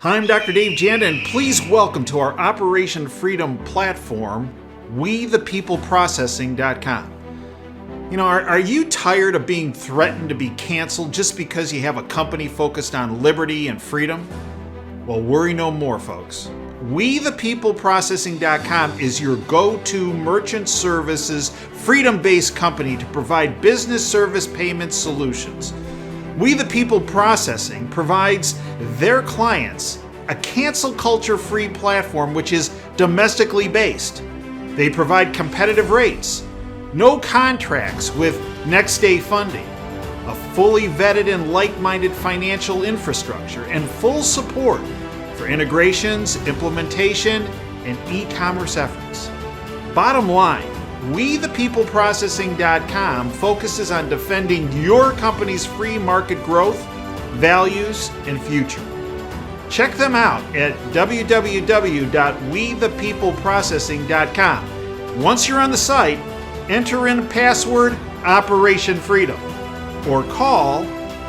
Hi, I'm Dr. Dave Janda, and please welcome to our Operation Freedom platform, WeThePeopleProcessing.com. You know, are you tired of being threatened to be canceled just because you have a company focused on liberty and freedom? Well, worry no more, folks. WeThePeopleProcessing.com is your go-to merchant services, freedom-based company to provide business service payment solutions. We the People Processing provides their clients a cancel culture-free platform which is domestically based. They provide competitive rates, no contracts with next-day funding, a fully vetted and like-minded financial infrastructure, and full support for integrations, implementation, and e-commerce efforts. Bottom line, WeThePeopleProcessing.com focuses on defending your company's free market growth, values, and future. Check them out at www.WeThePeopleProcessing.com. Once you're on the site, enter in password Operation Freedom or call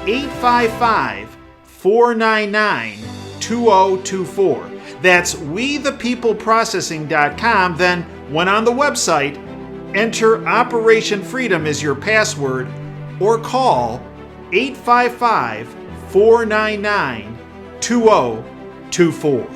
855-499-2024. That's WeThePeopleProcessing.com. Then, when on the website, enter Operation Freedom as your password or call 855-499-2024.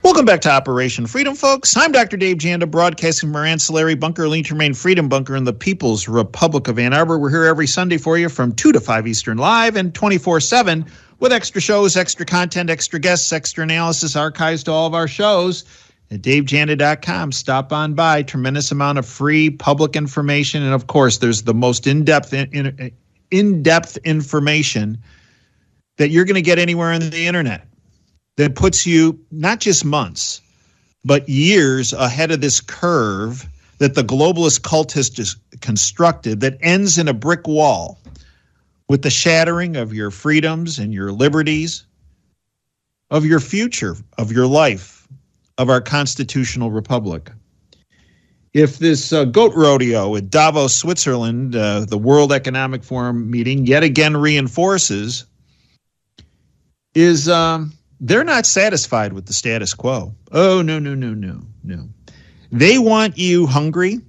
Welcome back to Operation Freedom, folks. I'm Dr. Dave Janda, broadcasting from our ancillary bunker, Elite Remain Freedom Bunker in the People's Republic of Ann Arbor. We're here every Sunday for you from 2 to 5 Eastern live and 24/7 with extra shows, extra content, extra guests, extra analysis, archives to all of our shows. At DaveJanda.com, stop on by. Tremendous amount of free public information. And of course, there's the most in-depth information that you're going to get anywhere on the internet that puts you not just months, but years ahead of this curve that the globalist cult has just constructed that ends in a brick wall with the shattering of your freedoms and your liberties, of your future, of your life, of our constitutional republic. If this goat rodeo at Davos, Switzerland, the World Economic Forum meeting, yet again reinforces, is they're not satisfied with the status quo. Oh, no. They want you hungry,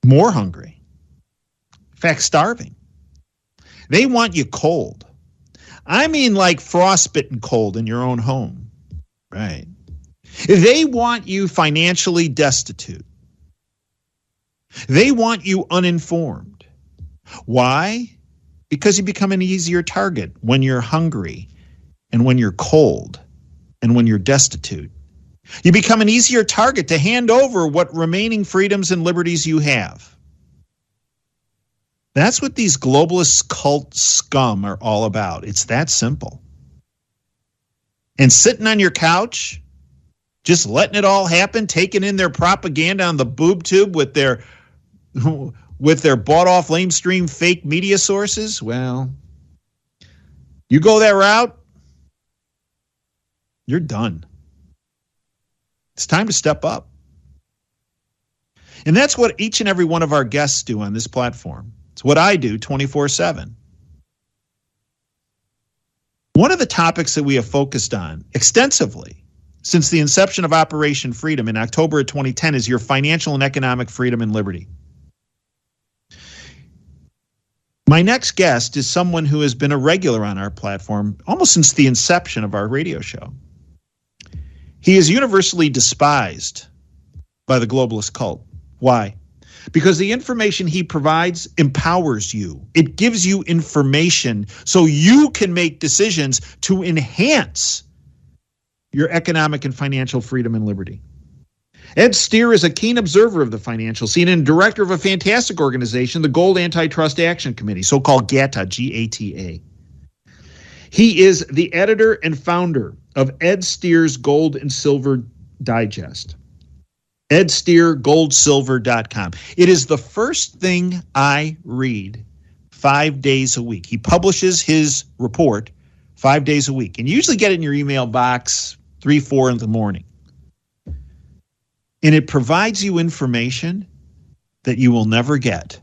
more hungry. In fact, starving. They want you cold. I mean like frostbitten cold in your own home, right? They want you financially destitute. They want you uninformed. Why? Because you become an easier target when you're hungry and when you're cold and when you're destitute. You become an easier target to hand over what remaining freedoms and liberties you have. That's what these globalist cult scum are all about. It's that simple. And sitting on your couch, just letting it all happen, taking in their propaganda on the boob tube with their bought-off lamestream fake media sources, well, you go that route, you're done. It's time to step up. And that's what each and every one of our guests do on this platform. It's what I do 24/7. One of the topics that we have focused on extensively since the inception of Operation Freedom in October of 2010 is your financial and economic freedom and liberty. My next guest is someone who has been a regular on our platform almost since the inception of our radio show. He is universally despised by the globalist cult. Why? Because the information he provides empowers you. It gives you information so you can make decisions to enhance your economic and financial freedom and liberty. Ed Steer is a keen observer of the financial scene and director of a fantastic organization, the Gold Antitrust Action Committee, so-called GATA, G-A-T-A. He is the editor and founder of Ed Steer's Gold and Silver Digest. EdSteerGoldSilver.com. It is the first thing I read 5 days a week. He publishes his report 5 days a week. And you usually get it in your email box 3, 4 in the morning. And it provides you information that you will never get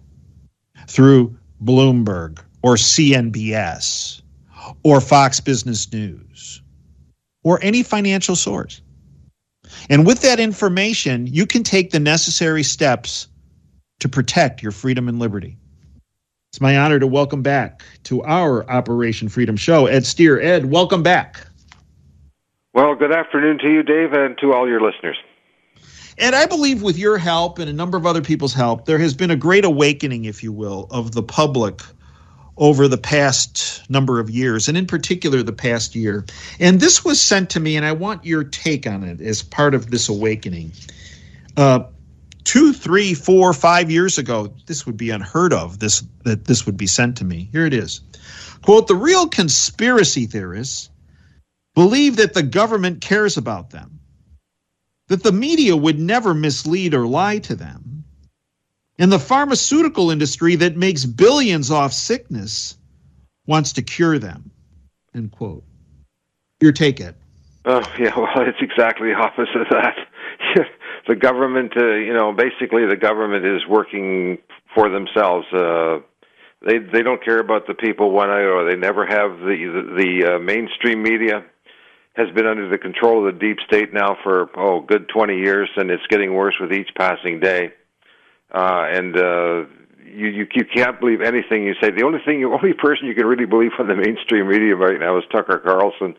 through Bloomberg or CNBS or Fox Business News or any financial source. And with that information, you can take the necessary steps to protect your freedom and liberty. It's my honor to welcome back to our Operation Freedom Show, Ed Steer. Ed, welcome back. Well, good afternoon to you, Dave, and to all your listeners. And I believe with your help and a number of other people's help, there has been a great awakening, if you will, of the public over the past number of years, and in particular the past year. And this was sent to me, and I want your take on it as part of this awakening. 2, 3, 4, 5 years ago, this would be unheard of, that this would be sent to me. Here it is. Quote, "The real conspiracy theorists believe that the government cares about them, that the media would never mislead or lie to them, and the pharmaceutical industry that makes billions off sickness wants to cure them." End quote. Your take, Ed. Oh, yeah, well, it's exactly the opposite of that. The government, basically the government is working for themselves. They don't care about the people one iota. They never have. The mainstream media has been under the control of the deep state now for, good 20 years, and it's getting worse with each passing day. You can't believe anything you say. The only person you can really believe on the mainstream media right now is Tucker Carlson.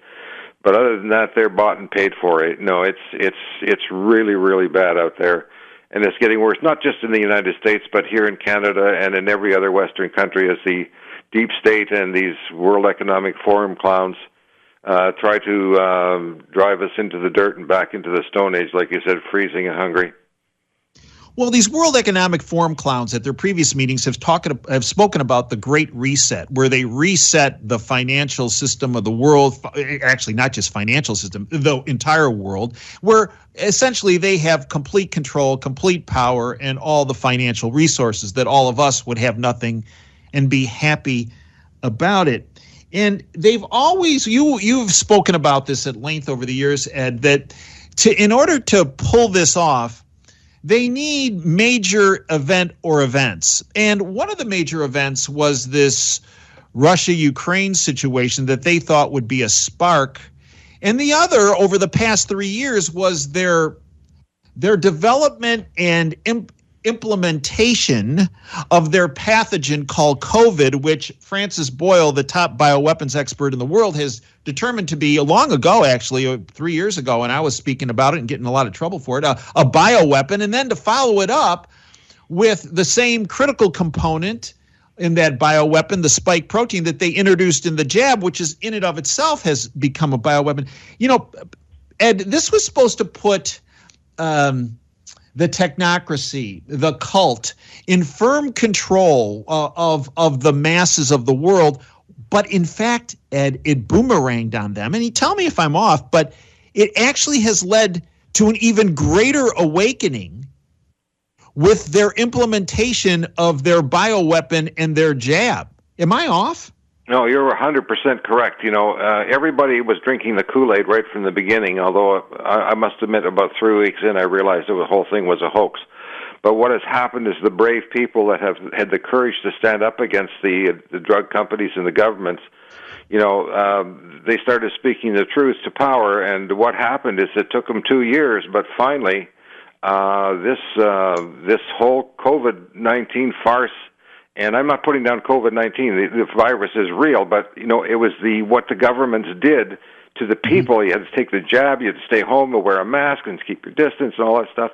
But other than that, they're bought and paid for it. No, it's really, really bad out there, and it's getting worse. Not just in the United States, but here in Canada and in every other Western country, as the deep state and these World Economic Forum clowns try to drive us into the dirt and back into the Stone Age, like you said, freezing and hungry. Well, these World Economic Forum clowns at their previous meetings have spoken about the Great Reset, where they reset the financial system of the world, actually not just financial system, the entire world, where essentially they have complete control, complete power, and all the financial resources that all of us would have nothing and be happy about it. And they've always, you've spoken about this at length over the years, Ed, that in order to pull this off, they need major event or events. And one of the major events was this Russia-Ukraine situation that they thought would be a spark. And the other, over the past 3 years, was their development and implementation of their pathogen called COVID, which Francis Boyle, the top bioweapons expert in the world, has determined to be, long ago, actually, 3 years ago, and I was speaking about it and getting in a lot of trouble for it, a bioweapon, and then to follow it up with the same critical component in that bioweapon, the spike protein that they introduced in the jab, which is in and of itself has become a bioweapon. You know, Ed, this was supposed to put the technocracy, the cult, in firm control of the masses of the world. But in fact, Ed, it boomeranged on them. And you tell me if I'm off, but it actually has led to an even greater awakening with their implementation of their bioweapon and their jab. Am I off? No, you're 100% correct. Everybody was drinking the Kool-Aid right from the beginning, although I must admit about 3 weeks in I realized the whole thing was a hoax. But what has happened is the brave people that have had the courage to stand up against the drug companies and the governments, they started speaking the truth to power, and what happened is it took them 2 years, but finally this whole COVID-19 farce. And I'm not putting down COVID-19. The virus is real, but it was what the governments did to the people. You had to take the jab, you had to stay home and wear a mask and keep your distance and all that stuff.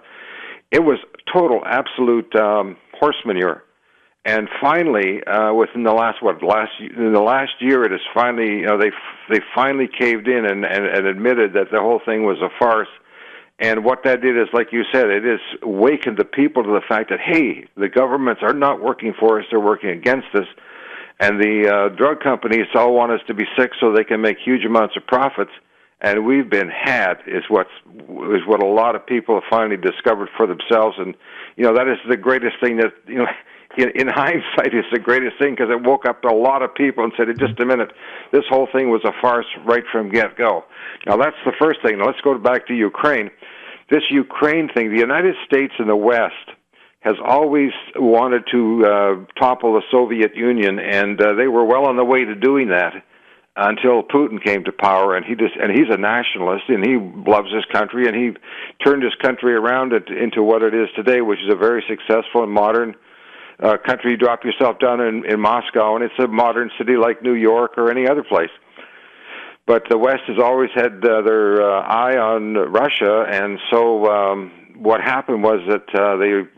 It was total, absolute horse manure. And finally, within the last year, it is finally, they finally caved in and admitted that the whole thing was a farce. And what that did is, like you said, it has awakened the people to the fact that, hey, the governments are not working for us, they're working against us. And the drug companies all want us to be sick so they can make huge amounts of profits. And we've been had, is what a lot of people have finally discovered for themselves. And, that is the greatest thing that, in hindsight, is the greatest thing, because it woke up a lot of people and said, just a minute, this whole thing was a farce right from get-go. Now, that's the first thing. Now, let's go back to Ukraine. This Ukraine thing, the United States and the West has always wanted to topple the Soviet Union, and they were well on the way to doing that. until Putin came to power, and he's a nationalist, and he loves his country, and he turned his country around into what it is today, which is a very successful and modern country. You drop yourself down in Moscow, and it's a modern city like New York or any other place. But the West has always had their eye on Russia, and so what happened was that the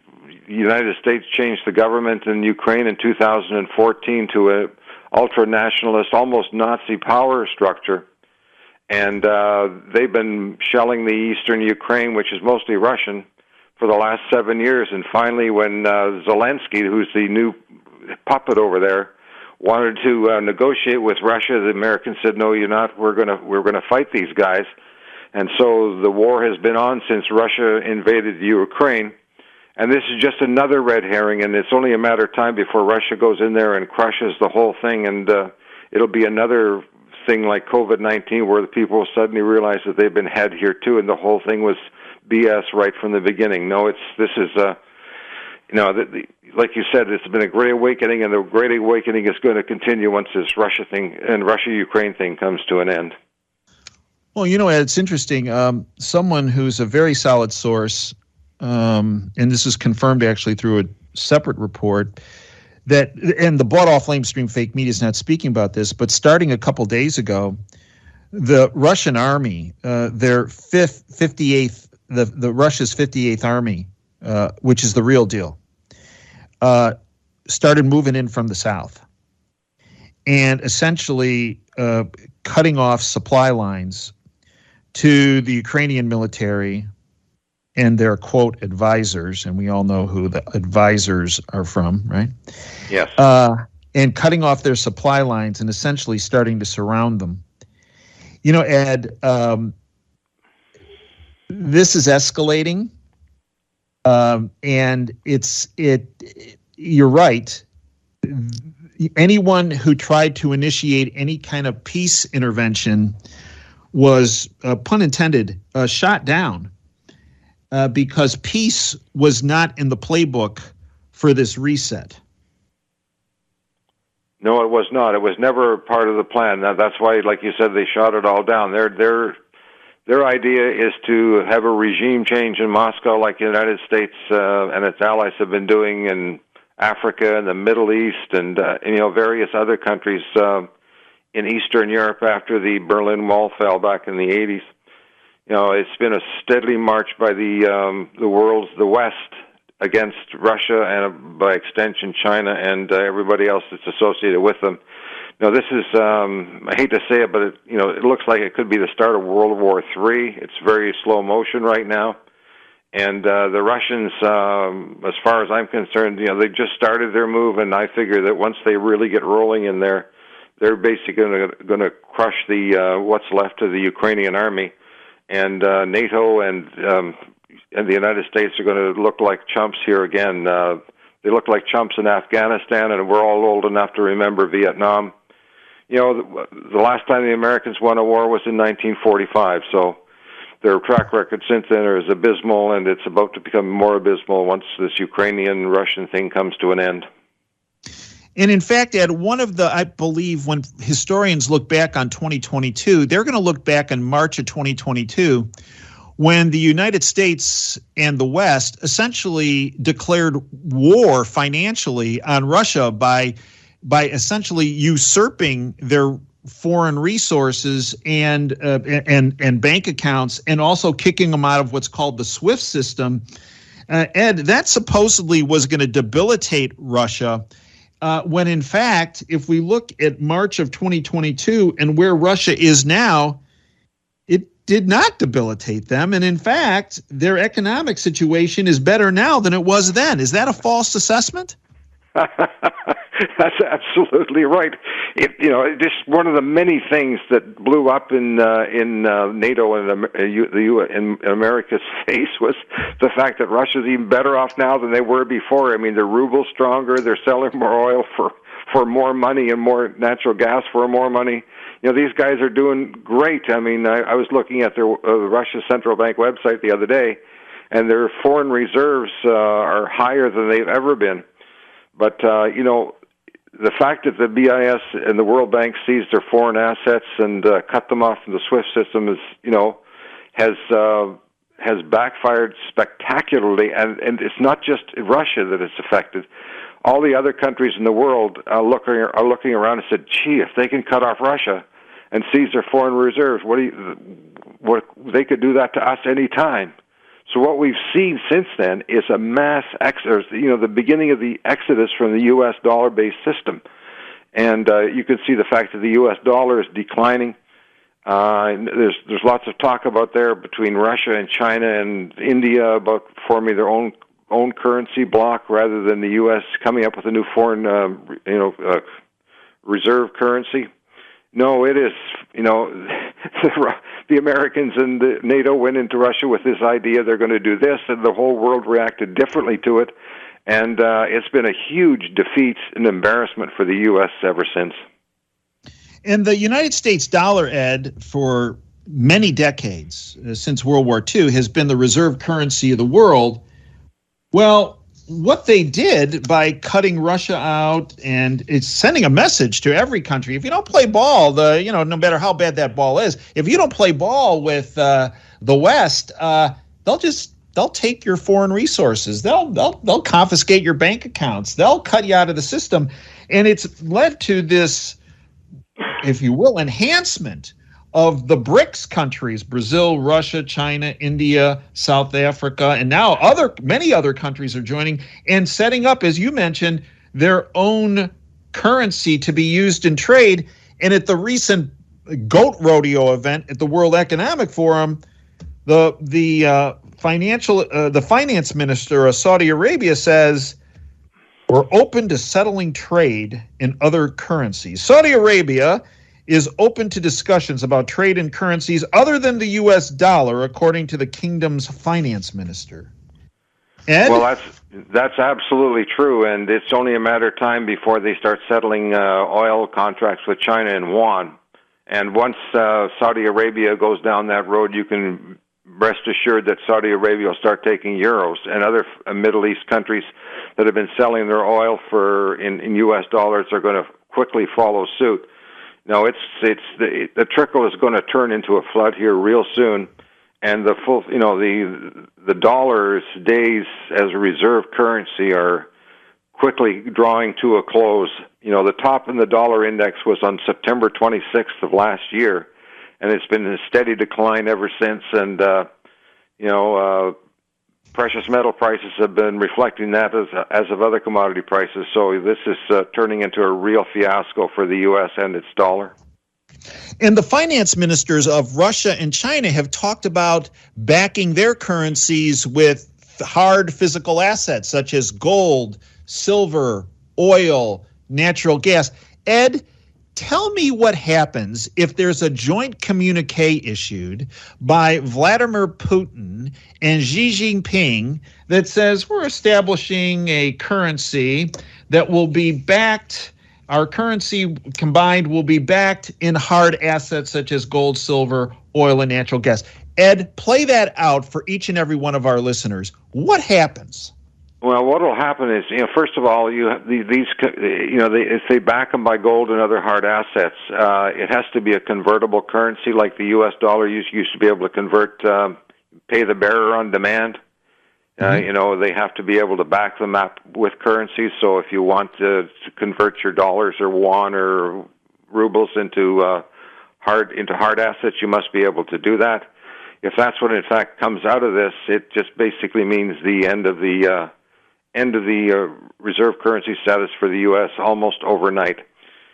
United States changed the government in Ukraine in 2014 to a ultra-nationalist, almost Nazi power structure, and they've been shelling the eastern Ukraine, which is mostly Russian, for the last 7 years. And finally, when Zelensky, who's the new puppet over there, wanted to negotiate with Russia, the Americans said, "No, you're not. We're gonna fight these guys." And so the war has been on since Russia invaded Ukraine. And this is just another red herring, and it's only a matter of time before Russia goes in there and crushes the whole thing, and it'll be another thing like COVID-19 where the people suddenly realize that they've been had here too, and the whole thing was BS right from the beginning. No, this is like you said, it's been a great awakening, and the great awakening is going to continue once this Russia thing and Russia-Ukraine thing comes to an end. Well, Ed, it's interesting. Someone who's a very solid source, and this is confirmed actually through a separate report, and the bought-off lamestream fake media is not speaking about this, but starting a couple days ago, the Russian army, their 58th, the Russia's 58th army, which is the real deal, started moving in from the south and essentially cutting off supply lines to the Ukrainian military and their, quote, advisors, and we all know who the advisors are from, right? Yes. And cutting off their supply lines and essentially starting to surround them. Ed, this is escalating, and you're right. Anyone who tried to initiate any kind of peace intervention was, pun intended, shot down. Because peace was not in the playbook for this reset. No, it was not. It was never part of the plan. That's why, like you said, they shot it all down. Their idea is to have a regime change in Moscow, like the United States and its allies have been doing in Africa and the Middle East, and various other countries in Eastern Europe after the Berlin Wall fell back in the 80s. It's been a steady march by the West against Russia and by extension China and everybody else that's associated with them. Now, this is, I hate to say it, but it looks like it could be the start of World War III. It's very slow motion right now. And the Russians, as far as I'm concerned, they just started their move, and I figure that once they really get rolling in there, they're basically going to crush what's left of the Ukrainian army. And NATO and the United States are going to look like chumps here again. They look like chumps in Afghanistan, and we're all old enough to remember Vietnam. The last time the Americans won a war was in 1945, so their track record since then is abysmal, and it's about to become more abysmal once this Ukrainian-Russian thing comes to an end. And in fact, Ed, I believe when historians look back on 2022, they're going to look back in March of 2022 when the United States and the West essentially declared war financially on Russia by essentially usurping their foreign resources and bank accounts, and also kicking them out of what's called the SWIFT system. Ed, that supposedly was going to debilitate Russia. When in fact, if we look at March of 2022 and where Russia is now, it did not debilitate them. And in fact, their economic situation is better now than it was then. Is that a false assessment? That's absolutely right. Just one of the many things that blew up in NATO and in America's face was the fact that Russia's even better off now than they were before. I mean, their ruble's stronger. They're selling more oil for more money and more natural gas for more money. These guys are doing great. I mean, I was looking at their Russia Central Bank website the other day, and their foreign reserves are higher than they've ever been. But, the fact that the BIS and the World Bank seized their foreign assets and cut them off from the SWIFT system is, has backfired spectacularly, and it's not just Russia that it's affected. All the other countries in the world are looking around and said, "Gee, if they can cut off Russia and seize their foreign reserves, they could do that to us any time." So what we've seen since then is a mass exodus, the beginning of the exodus from the U.S. dollar-based system. And you can see the fact that the U.S. dollar is declining. There's lots of talk about there between Russia and China and India about forming their own currency block rather than the U.S. coming up with a new foreign, reserve currency. No, it is, the Americans and the NATO went into Russia with this idea they're going to do this, and the whole world reacted differently to it. And it's been a huge defeat and embarrassment for the U.S. ever since. And the United States dollar, Ed, for many decades, since World War II, has been the reserve currency of the world. Well, what they did by cutting Russia out, and it's sending a message to every country: if you don't play ball, no matter how bad that ball is, if you don't play ball with the West, they'll take your foreign resources. They'll confiscate your bank accounts. They'll cut you out of the system, and it's led to this, if you will, enhancement of the BRICS countries: Brazil, Russia, China, India, South Africa, and now many other countries are joining and setting up, as you mentioned, their own currency to be used in trade. And at the recent goat rodeo event at the World Economic Forum, the finance minister of Saudi Arabia says, "We're open to settling trade in other currencies." Saudi Arabia is open to discussions about trade in currencies other than the U.S. dollar, according to the kingdom's finance minister. Ed? Well, that's absolutely true, and it's only a matter of time before they start settling oil contracts with China in yuan. And once Saudi Arabia goes down that road, you can rest assured that Saudi Arabia will start taking euros, and other Middle East countries that have been selling their oil in U.S. dollars are going to quickly follow suit. No, the trickle is going to turn into a flood here real soon, and the dollar's days as a reserve currency are quickly drawing to a close. The top in the dollar index was on September 26th of last year, and it's been in a steady decline ever since. And precious metal prices have been reflecting that as of other commodity prices. So this is turning into a real fiasco for the U.S. and its dollar. And the finance ministers of Russia and China have talked about backing their currencies with hard physical assets such as gold, silver, oil, natural gas. Ed, tell me what happens if there's a joint communique issued by Vladimir Putin and Xi Jinping that says we're establishing a currency that will be backed, our currency combined will be backed in hard assets such as gold, silver, oil, and natural gas. Ed, play that out for each and every one of our listeners. What happens? Well, what will happen is, first of all, you have if they back them by gold and other hard assets, it has to be a convertible currency like the U.S. dollar used to be able to convert, pay the bearer on demand. They have to be able to back them up with currency. So if you want to convert your dollars or yuan or rubles into hard assets, you must be able to do that. If that's what in fact comes out of this, it just basically means the end of the reserve currency status for the U.S. almost overnight.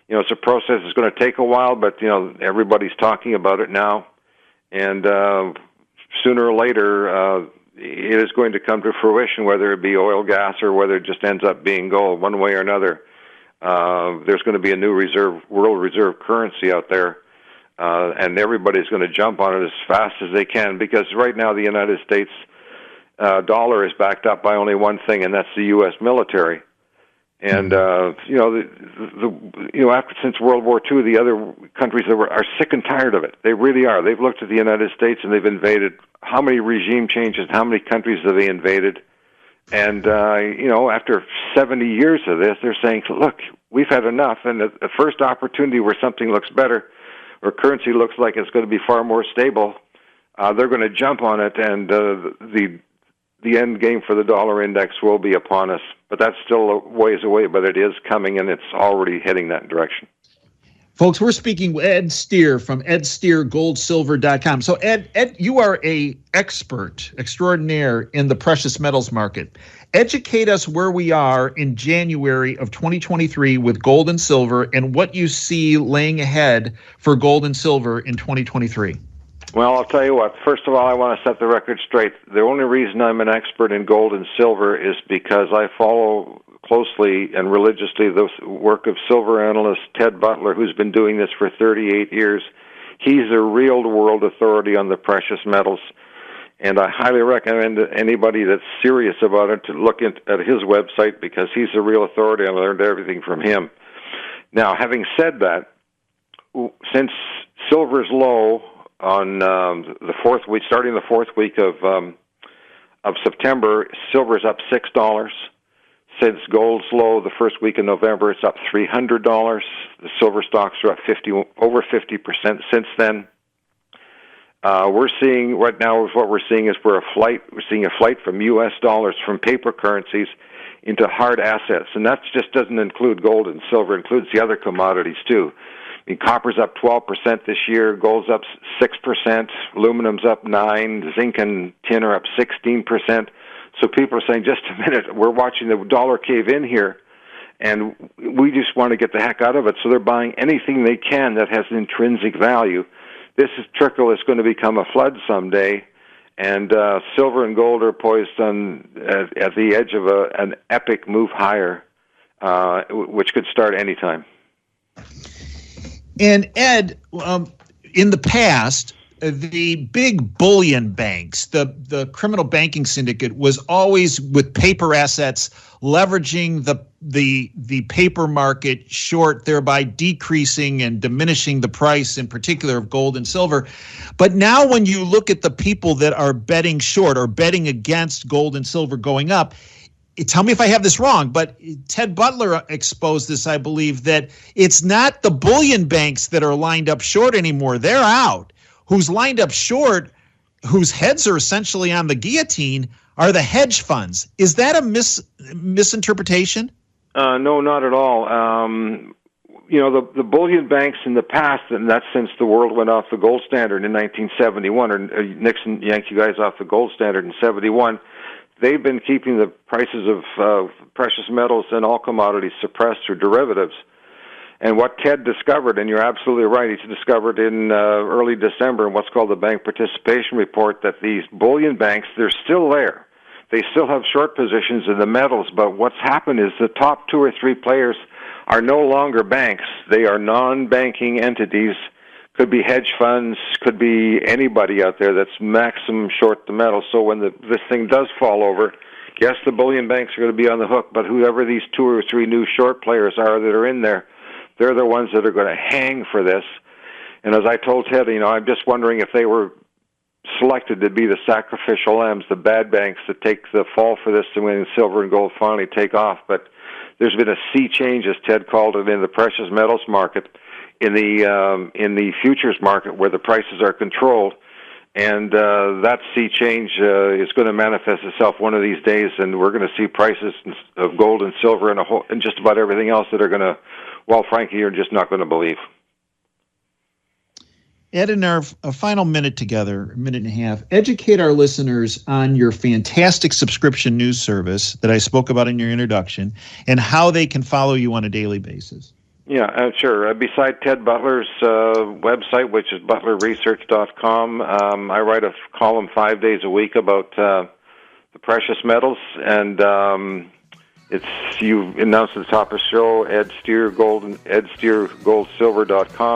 It's a process that's going to take a while, but everybody's talking about it now, and sooner or later it is going to come to fruition, whether it be oil, gas, or whether it just ends up being gold. One way or another, there's going to be a new world reserve currency out there, and everybody's going to jump on it as fast as they can, because right now the United States dollar is backed up by only one thing, and that's the U.S. military. And since World War II, the other countries are sick and tired of it. They really are. They've looked at the United States and they've invaded. How many regime changes? How many countries have they invaded? And after 70 years of this, they're saying, "Look, we've had enough. And the first opportunity where something looks better, or currency looks like it's going to be far more stable, they're going to jump on it, and the end game for the dollar index will be upon us. But that's still a ways away, but it is coming, and it's already heading that direction. Folks, we're speaking with Ed Steer from edsteergoldsilver.com. So, Ed, you are a expert extraordinaire in the precious metals market. Educate us where we are in January of 2023 with gold and silver, and what you see laying ahead for gold and silver in 2023. Well, I'll tell you what. First of all, I want to set the record straight. The only reason I'm an expert in gold and silver is because I follow closely and religiously the work of silver analyst Ted Butler, who's been doing this for 38 years. He's a real-world authority on the precious metals, and I highly recommend anybody that's serious about it to look at his website, because he's a real authority. I learned everything from him. Now, having said that, since silver's low on the fourth week, starting the fourth week of September, silver's up $6. Since gold's low the first week in November, it's up $300. The silver stocks are up over 50% since then. We're seeing right now is what we're seeing is we're seeing a flight from U.S. dollars, from paper currencies, into hard assets, and that just doesn't include gold and silver; it includes the other commodities too. I mean, copper's up 12% this year, gold's up 6%, aluminum's up 9%, zinc and tin are up 16%. So people are saying, just a minute, we're watching the dollar cave in here, and we just want to get the heck out of it. So they're buying anything they can that has intrinsic value. This trickle is going to become a flood someday, and silver and gold are poised at the edge of an epic move higher, which could start anytime. And Ed, in the past, the big bullion banks, the criminal banking syndicate, was always with paper assets, leveraging the paper market short, thereby decreasing and diminishing the price, in particular of gold and silver. But now when you look at the people that are betting short or betting against gold and silver going up, tell me if I have this wrong, but Ted Butler exposed this, I believe, that it's not the bullion banks that are lined up short anymore. They're out. Who's lined up short, whose heads are essentially on the guillotine, are the hedge funds. Is that a misinterpretation? No, not at all. The bullion banks in the past, and that's since the world went off the gold standard in 1971, or Nixon yanked you guys off the gold standard in 71, they've been keeping the prices of precious metals and all commodities suppressed through derivatives. And what Ted discovered, and you're absolutely right, he's discovered in early December in what's called the Bank Participation Report, that these bullion banks, they're still there. They still have short positions in the metals, but what's happened is the top 2 or 3 players are no longer banks. They are non-banking entities. Could be hedge funds, could be anybody out there that's maximum short the metal. So when this thing does fall over, yes, the bullion banks are going to be on the hook, but whoever these 2 or 3 new short players are that are in there, they're the ones that are going to hang for this. And as I told Ted, I'm just wondering if they were selected to be the sacrificial lambs, the bad banks that take the fall for this, and when silver and gold finally take off. But there's been a sea change, as Ted called it, in the precious metals market, in the futures market, where the prices are controlled. And that sea change is going to manifest itself one of these days, and we're going to see prices of gold and silver and just about everything else that are going to, well, frankly, you're just not going to believe. Ed, in our final minute together, a minute and a half, educate our listeners on your fantastic subscription news service that I spoke about in your introduction, and how they can follow you on a daily basis. Yeah, sure. Beside Ted Butler's website, which is butlerresearch.com, I write a column 5 days a week about the precious metals, and you announced at the top of the show, edsteergoldsilver.com.